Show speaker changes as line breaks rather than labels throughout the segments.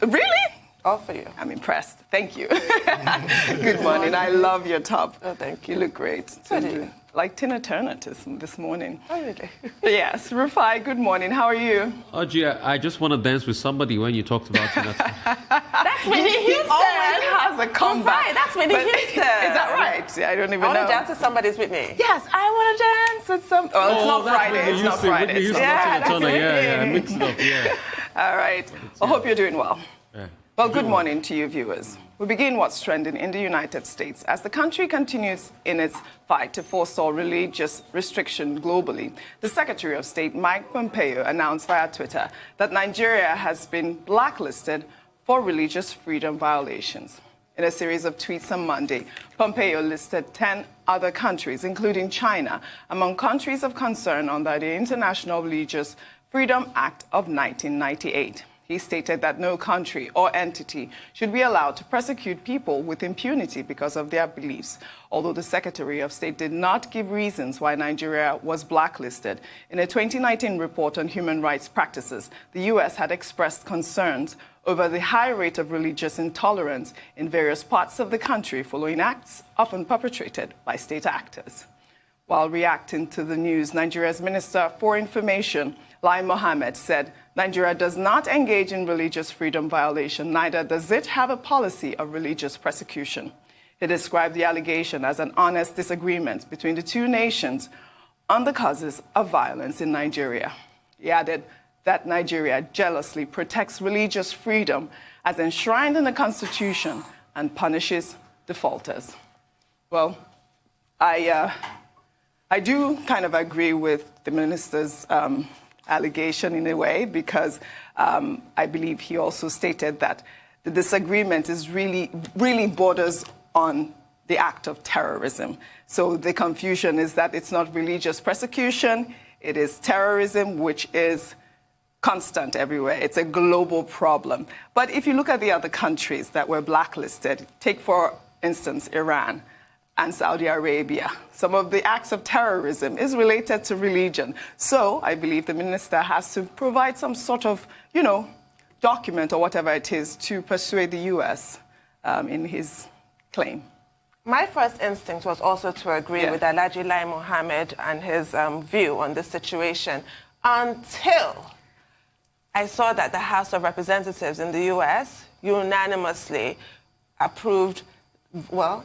Really?
All for you.
I'm impressed. Thank you. Good morning. I love your top.
Oh, thank you.
You look great.
So do you.
Like Tina Turner this morning.
Oh, really?
Yes. Rufai, good morning. How are you?
Oh, gee, I just want to dance with somebody when you talked about Tina Turner.
That's Whitney Houston.
He always has a comeback.
Right, that's Whitney Houston.
Is that right? I don't even know.
I want to dance with somebody's Whitney.
Yes, I want to dance with some. Oh, it's not Friday. It's not Friday.
Whitney Houston,
Yeah,
not Tina Turner.
that's
Yeah, mix it up, yeah.
All right. I hope you're doing well.
Yeah.
Well, good morning to you, viewers. We begin what's trending in the United States as the country continues in its fight to forestall religious restriction globally. The Secretary of State, Mike Pompeo, announced via Twitter that Nigeria has been blacklisted for religious freedom violations. In a series of tweets on Monday, Pompeo listed 10 other countries, including China, among countries of concern under the International Religious Freedom Act of 1998. He stated that no country or entity should be allowed to persecute people with impunity because of their beliefs. Although the Secretary of State did not give reasons why Nigeria was blacklisted, in a 2019 report on human rights practices, the U.S. had expressed concerns over the high rate of religious intolerance in various parts of the country following acts often perpetrated by state actors. While reacting to the news, Nigeria's Minister for Information, Lai Mohammed, said Nigeria does not engage in religious freedom violation, neither does it have a policy of religious persecution. He described the allegation as an honest disagreement between the two nations on the causes of violence in Nigeria. He added that Nigeria jealously protects religious freedom as enshrined in the Constitution and punishes defaulters. Well, I do kind of agree with the minister's allegation in a way, because I believe he also stated that the disagreement is really borders on the act of terrorism. So the confusion is that it's not religious persecution, it is terrorism, which is constant everywhere. It's a global problem. But if you look at the other countries that were blacklisted, take for instance Iran and Saudi Arabia, some of the acts of terrorism is related to religion. So I believe the minister has to provide some sort of, document or whatever it is to persuade the U.S. In his claim.
My first instinct was also to agree with Alhaji Lai Mohammed and his view on this situation, until I saw that the House of Representatives in the U.S. unanimously approved,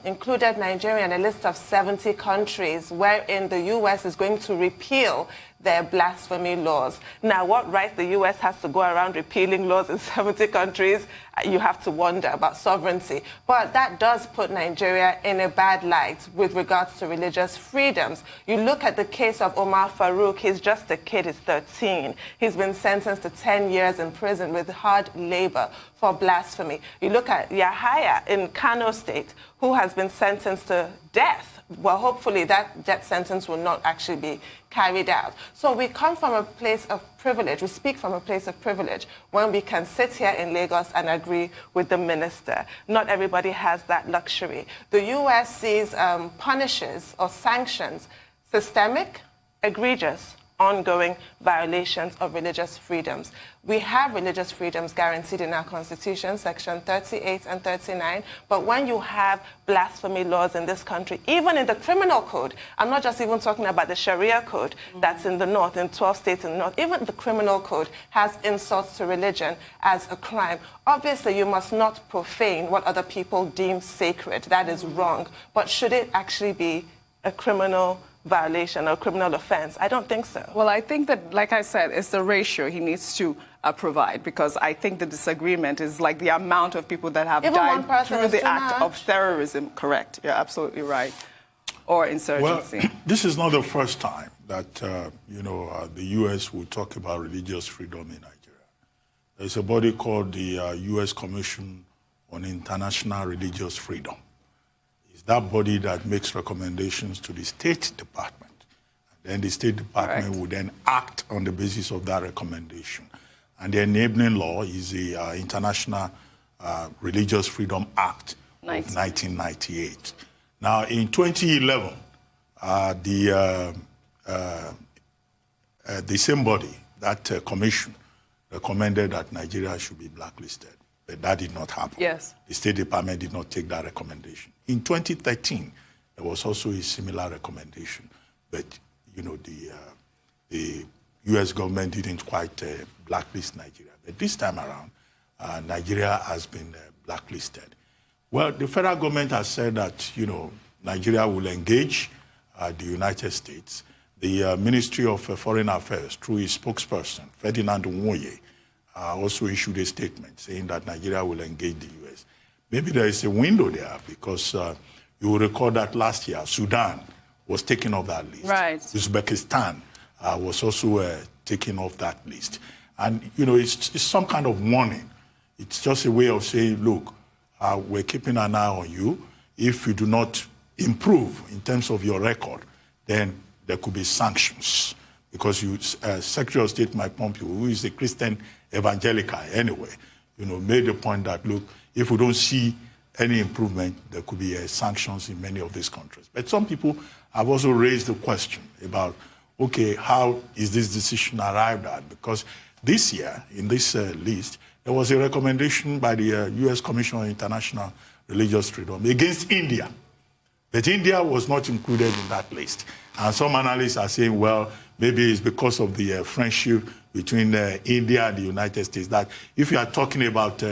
included Nigeria in a list of 70 countries wherein the U.S. is going to repeal their blasphemy laws. Now, what right the U.S. has to go around repealing laws in 70 countries, you have to wonder about sovereignty. But that does put Nigeria in a bad light with regards to religious freedoms. You look at the case of Omar Farouk, he's just a kid, he's 13. He's been sentenced to 10 years in prison with hard labor for blasphemy. You look at Yahaya in Kano State, who has been sentenced to death. Well, hopefully that death sentence will not actually be carried out. So we come from a place of privilege. We speak from a place of privilege when we can sit here in Lagos and agree with the minister. Not everybody has that luxury. The U.S. sees punishes or sanctions systemic, egregious, ongoing violations of religious freedoms. We have religious freedoms guaranteed in our Constitution, Section 38 and 39, but when you have blasphemy laws in this country, even in the criminal code, I'm not just even talking about the Sharia code that's in the north, in 12 states in the north, even the criminal code has insults to religion as a crime. Obviously, you must not profane what other people deem sacred. That is wrong. But should it actually be a criminal violation or criminal offense? I don't think so.
Well, I think that, like I said, it's the ratio he needs to provide, because I think the disagreement is like the amount of people that have died through the act of terrorism. Correct. You're absolutely right. Or insurgency.
Well, this is not the first time that, the U.S. will talk about religious freedom in Nigeria. There's a body called the U.S. Commission on International Religious Freedom. That body that makes recommendations to the State Department. And then the State Department will then act on the basis of that recommendation. And the enabling law is the International Religious Freedom Act of 1998. Now, in 2011, the same body, that commission, recommended that Nigeria should be blacklisted. But that did not happen.
Yes.
The State Department did not take that recommendation. In 2013, there was also a similar recommendation, but the U.S. government didn't quite blacklist Nigeria. But this time around, Nigeria has been blacklisted. Well, the federal government has said that Nigeria will engage the United States. The Ministry of Foreign Affairs, through its spokesperson, Ferdinand Nwoye, also issued a statement saying that Nigeria will engage the U.S. Maybe there is a window there because you will recall that last year, Sudan was taken off that list.
Right.
Uzbekistan was also taken off that list. And, it's some kind of warning. It's just a way of saying, look, we're keeping an eye on you. If you do not improve in terms of your record, then there could be sanctions. Because Secretary of State Mike Pompeo, who is a Christian evangelical anyway, made the point that, look, if we don't see any improvement, there could be sanctions in many of these countries. But some people have also raised the question about, okay, how is this decision arrived at? Because this year, in this list, there was a recommendation by the U.S. Commission on International Religious Freedom against India. But India was not included in that list. And some analysts are saying, well, maybe it's because of the friendship between India and the United States, that if you are talking about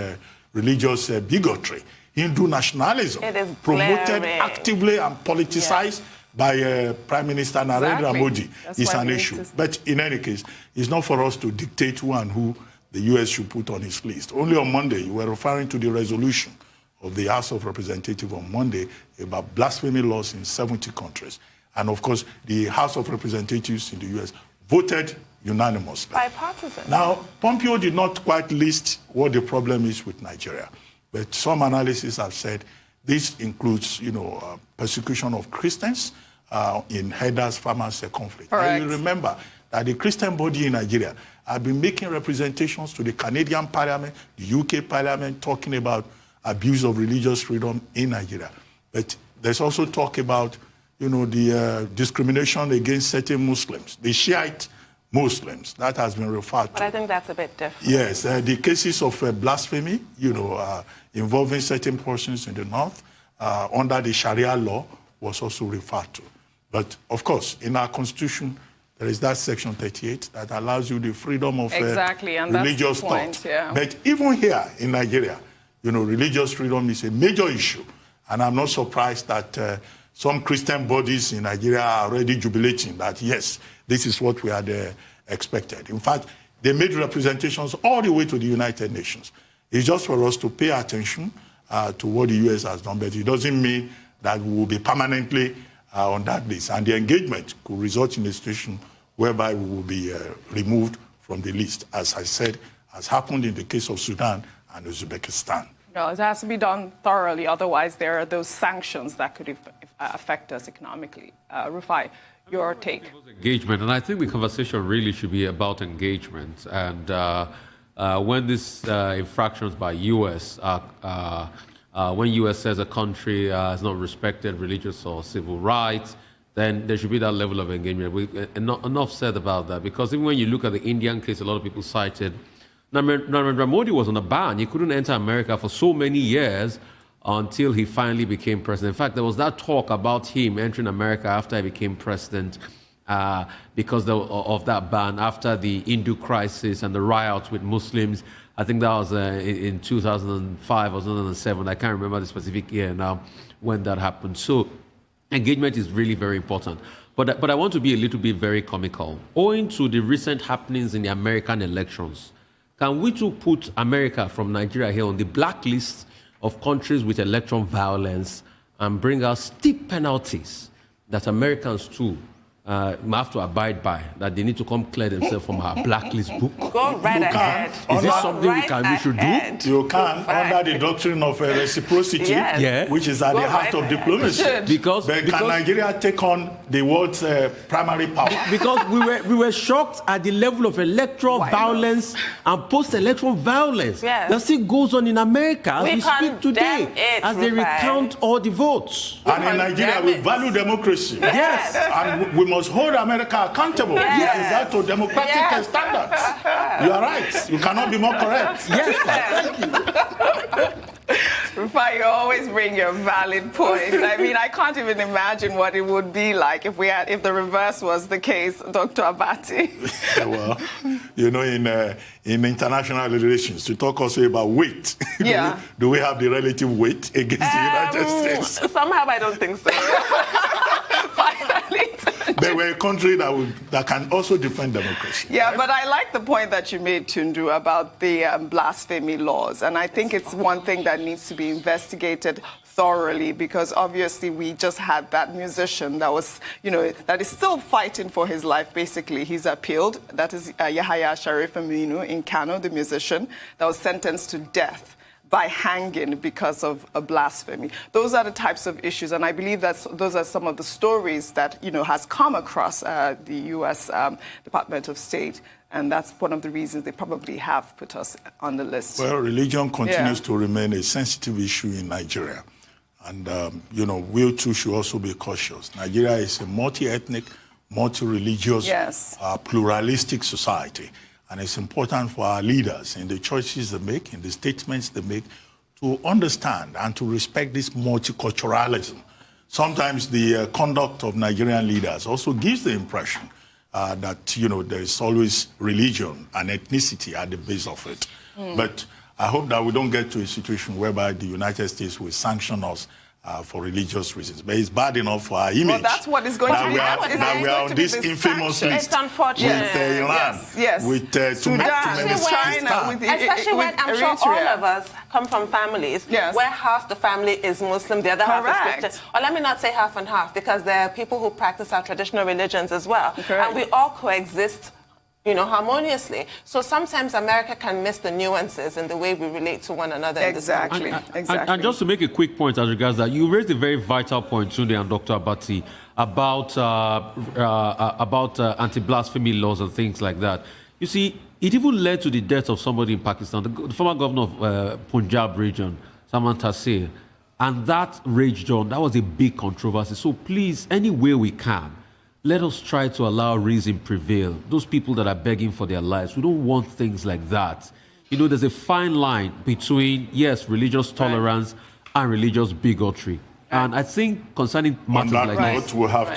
religious bigotry, Hindu nationalism, promoted actively and politicized by Prime Minister Narendra Modi, is an issue. But in any case, it's not for us to dictate who and who the U.S. should put on its list. Only on Monday, you were referring to the resolution of the House of Representatives on Monday about blasphemy laws in 70 countries. And of course, the House of Representatives in the U.S. voted unanimously.
Bipartisan.
Now, Pompeo did not quite list what the problem is with Nigeria. But some analysis have said this includes, persecution of Christians in herders, farmers conflict.
Correct.
And you remember that the Christian body in Nigeria have been making representations to the Canadian Parliament, the UK Parliament, talking about abuse of religious freedom in Nigeria. But there's also talk about, the discrimination against certain Muslims, the Shiite Muslims, that has been referred to.
But I think that's a bit different.
Yes, the cases of blasphemy, involving certain persons in the north, under the Sharia law, was also referred to. But, of course, in our constitution, there is that section 38 that allows you the freedom of religious thought. Yeah. But even here in Nigeria, religious freedom is a major issue. And I'm not surprised that some Christian bodies in Nigeria are already jubilating that, yes, this is what we had expected. In fact, they made representations all the way to the United Nations. It's just for us to pay attention to what the U.S. has done, but it doesn't mean that we will be permanently on that list. And the engagement could result in a situation whereby we will be removed from the list, as I said, has happened in the case of Sudan and Uzbekistan.
No, it has to be done thoroughly, otherwise there are those sanctions that could affect us economically. Rufai, your take.
Engagement, and I think the conversation really should be about engagement. And when these infractions by U.S., when U.S. says a country has not respected religious or civil rights, then there should be that level of engagement. Enough said about that, because even when you look at the Indian case, a lot of people cited, Narendra Modi was on a ban. He couldn't enter America for so many years until he finally became president. In fact, there was that talk about him entering America after he became president because of that ban, after the Hindu crisis and the riots with Muslims. I think that was in 2005 or 2007. I can't remember the specific year now when that happened. So engagement is really very important. But I want to be a little bit very comical. Owing to the recent happenings in the American elections, can we too put America from Nigeria here on the blacklist of countries with electoral violence and bring out steep penalties that Americans too have to abide by, that they need to come clear themselves from our blacklist book?
Go right ahead.
Is this something we should do?
You can, under the doctrine of reciprocity, which is at the heart of diplomacy. Because can Nigeria take on the world's primary power?
Because we were shocked at the level of electoral violence and post-electoral violence that still goes on in America as we speak today, as they recount all the votes.
And in Nigeria, we value democracy.
Yes.
And we must hold America accountable with regard to democratic standards. You are right. You cannot be more correct.
Yes, thank you.
Rufai, you always bring your valid points. I mean, I can't even imagine what it would be like if the reverse was the case, Dr. Abati.
Well, you know, in international relations, to talk also about weight, do we have the relative weight against the United States?
Somehow I don't think so.
They were a country that can also defend democracy.
Yeah,
right?
but I like the point that you made, Tundu, about the blasphemy laws. And I think it's one thing that needs to be investigated thoroughly, because obviously we just had that musician that was, you know, that is still fighting for his life, basically. He's appealed. That is Yahaya Sharif Aminu in Kano, the musician, that was sentenced to death by hanging because of a blasphemy. Those are the types of issues, and I believe that those are some of the stories that, you know, has come across the U.S. Department of State, and that's one of the reasons they probably have put us on the list.
Well, religion continues to remain a sensitive issue in Nigeria, and, you know, we too should also be cautious. Nigeria is a multi-ethnic, multi-religious, pluralistic society. And it's important for our leaders in the choices they make, in the statements they make, to understand and to respect this multiculturalism. Sometimes the conduct of Nigerian leaders also gives the impression that, you know, there is always religion and ethnicity at the base of it. But I hope that we don't get to a situation whereby the United States will sanction us for religious reasons. But it's bad enough for our image.
Well, that's what is going to be.
Now we are on this infamous list.
It's unfortunate.
With Iran, with
Sudan, with China, with
especially when I'm sure all of us come from families where half the family is Muslim, the other half is Christian. Or let me not say half and half, because there are people who practice our traditional religions as well. And we all coexist, you know, harmoniously. So sometimes America can miss the nuances in the way we relate to one another.
Exactly.
And just to make a quick point as regards that, you raised a very vital point, Tunde and Dr. Abati, about anti-blasphemy laws and things like that. You see, it even led to the death of somebody in Pakistan, the former governor of Punjab region, Saman Taseer, and that raged on. That was a big controversy. So please, any way we can, let us try to allow reason prevail. Those people that are begging for their lives, we don't want things like that. You know, there's a fine line between, yes, religious tolerance and religious bigotry. And I think concerning matters like that,
we'll have